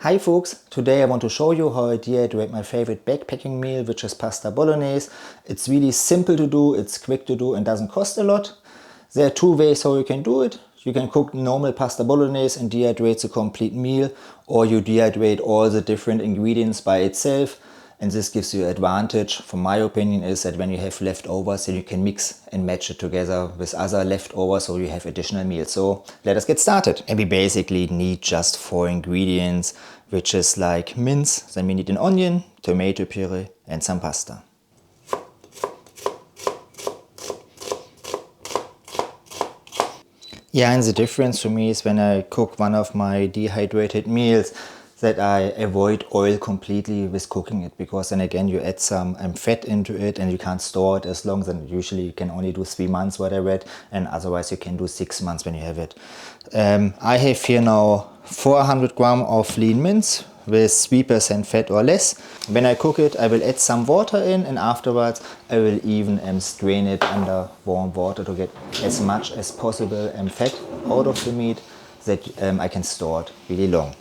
Hi folks, today I want to show you how I dehydrate my favorite backpacking meal, which is pasta bolognese. It's really simple to do, it's quick to do and doesn't cost a lot. There are two ways how you can do it. You can cook normal pasta bolognese and dehydrate the complete meal, or you dehydrate all the different ingredients by itself. And this gives you an advantage, from my opinion, is that when you have leftovers, then you can mix and match it together with other leftovers, so you have additional meals. So let us get started. And we basically need just 4 ingredients, which is like mince, then we need an onion, tomato puree and some pasta. Yeah, and the difference for me is when I cook one of my dehydrated meals that I avoid oil completely with cooking it, because then again you add some fat into it and you can't store it as long. Then usually you can only do 3 months, what I read, and otherwise you can do 6 months when you have it. I have here now 400 grams of lean mince with 3% fat or less. When I cook it, I will add some water in, and afterwards I will even strain it under warm water to get as much as possible fat out of the meat, that I can store it really long.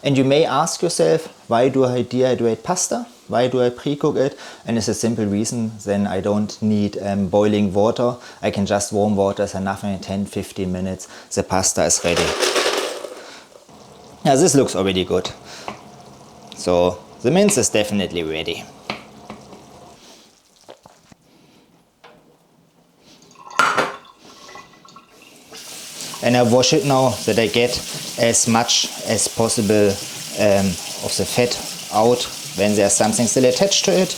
And you may ask yourself, why do I dehydrate pasta? Why do I pre-cook it? And it's a simple reason. Then I don't need boiling water. I can just warm water is enough, and in 10-15 minutes the pasta is ready. Now this looks already good. So the mince is definitely ready. And I wash it now that I get as much as possible of the fat out when there's something still attached to it.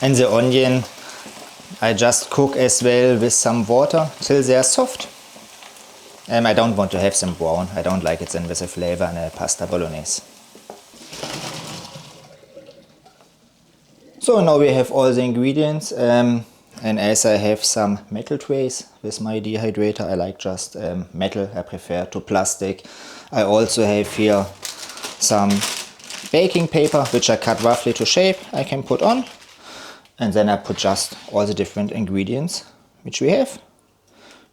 And the onion I just cook as well with some water till they are soft. I don't want to have them brown. I don't like it then with a flavor in a pasta bolognese. So now we have all the ingredients, and as I have some metal trays with my dehydrator, I like just metal, I prefer to plastic. I also have here some baking paper, which I cut roughly to shape, I can put on. And then I put just all the different ingredients which we have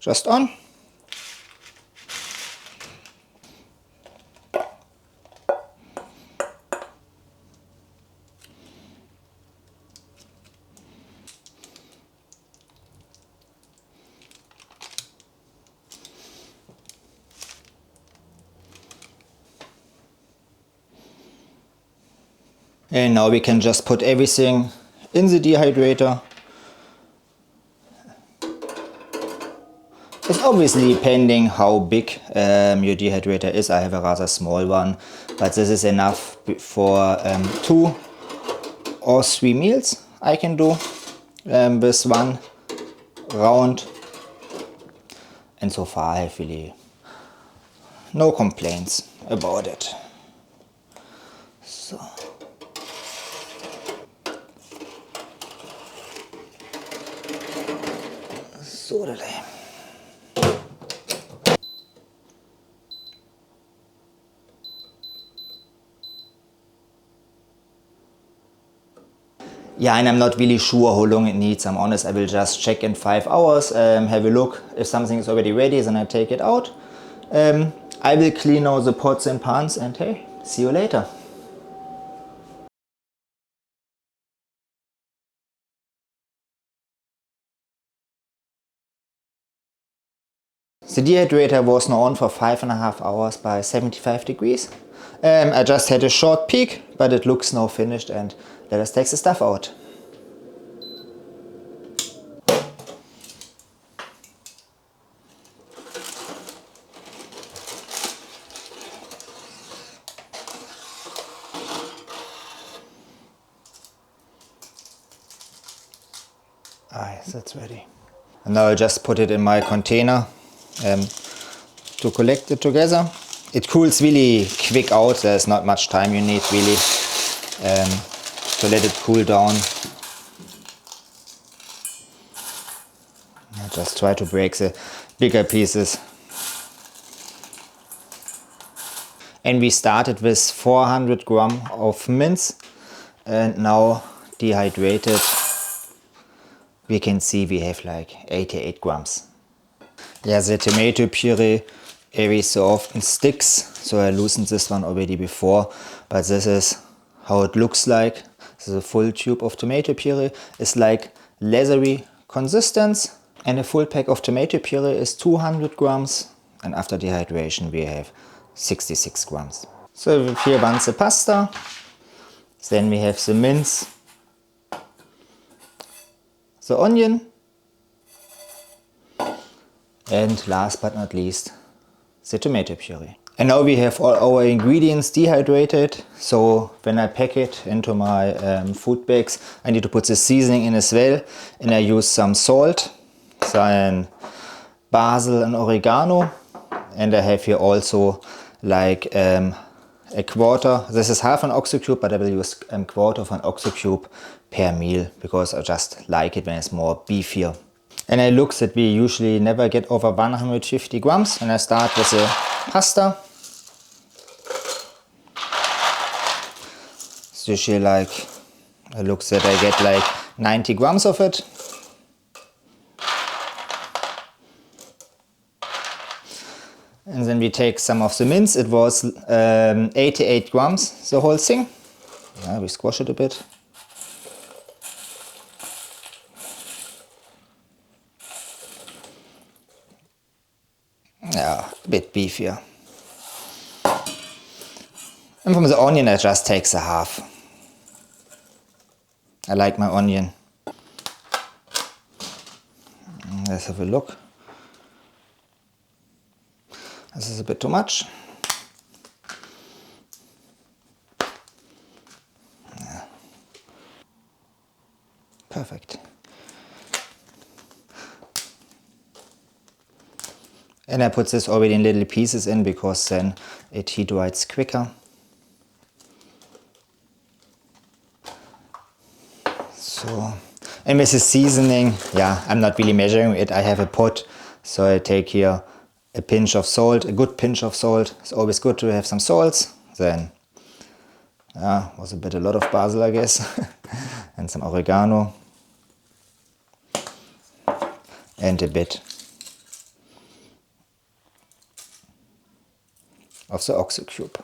just on. And now we can just put everything in the dehydrator. It's obviously depending how big your dehydrator is. I have a rather small one, but this is enough for 2 or 3 meals I can do with one round. And so far I have really no complaints about it. So. So did I. Yeah, and I'm not really sure how long it needs. I'm honest, I will just check in 5 hours, have a look. If something is already ready, then I take it out. I will clean all the pots and pans, and hey, see you later. The dehydrator was now on for 5.5 hours by 75 degrees. I just had a short peek, but it looks now finished, and let us take the stuff out. That's ready. And now I'll just put it in my container to collect it together. It cools really quick out. There's not much time you need really to let it cool down. I just try to break the bigger pieces. And we started with 400 grams of mince and now dehydrated we can see we have like 88 grams. Yeah, the tomato puree every so often sticks, so I loosened this one already before, but this is how it looks like. This is a full tube of tomato puree. It's like leathery consistence, and a full pack of tomato puree is 200 grams, and after dehydration we have 66 grams. So we have here once the pasta, then we have the mince, the onion, and last but not least, the tomato puree. And now we have all our ingredients dehydrated, so when I pack it into my food bags, I need to put the seasoning in as well, and I use some salt, some basil and oregano, and I have here also like a quarter, this is half an oxo cube, but I will use a quarter of an oxo cube per meal, because I just like it when it's more beefier. And I look that we usually never get over 150 grams, and I start with the pasta. It's usually like, I look that I get like 90 grams of it. And then we take some of the mince. It was 88 grams, the whole thing. Yeah, we squash it a bit. Yeah, a bit beefier. And from the onion I just take the half. I like my onion. Let's have a look. This is a bit too much. Yeah. Perfect. And I put this already in little pieces in, because then it dehydrates quicker. So, and with the seasoning, yeah, I'm not really measuring it. I have a pot, so I take here a pinch of salt, a good pinch of salt. It's always good to have some salts. Then, was a lot of basil, I guess, and some oregano, and a bit of the oxo cube.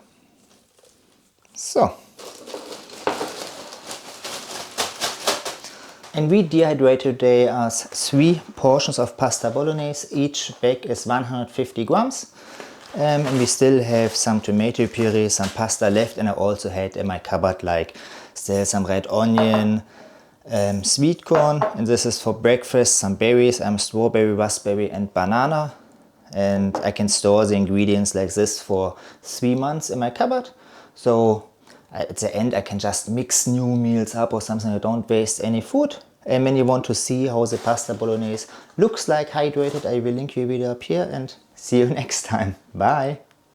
So. And we dehydrate today as 3 portions of pasta bolognese. Each bag is 150 grams. And we still have some tomato puree, some pasta left, and I also had in my cupboard like still some red onion, sweet corn, and this is for breakfast, some berries, strawberry, raspberry and banana. And I can store the ingredients like this for 3 months in my cupboard. So at the end I can just mix new meals up or something. I don't waste any food. And when you want to see how the pasta bolognese looks like hydrated, I will link you a video up here, and see you next time. Bye!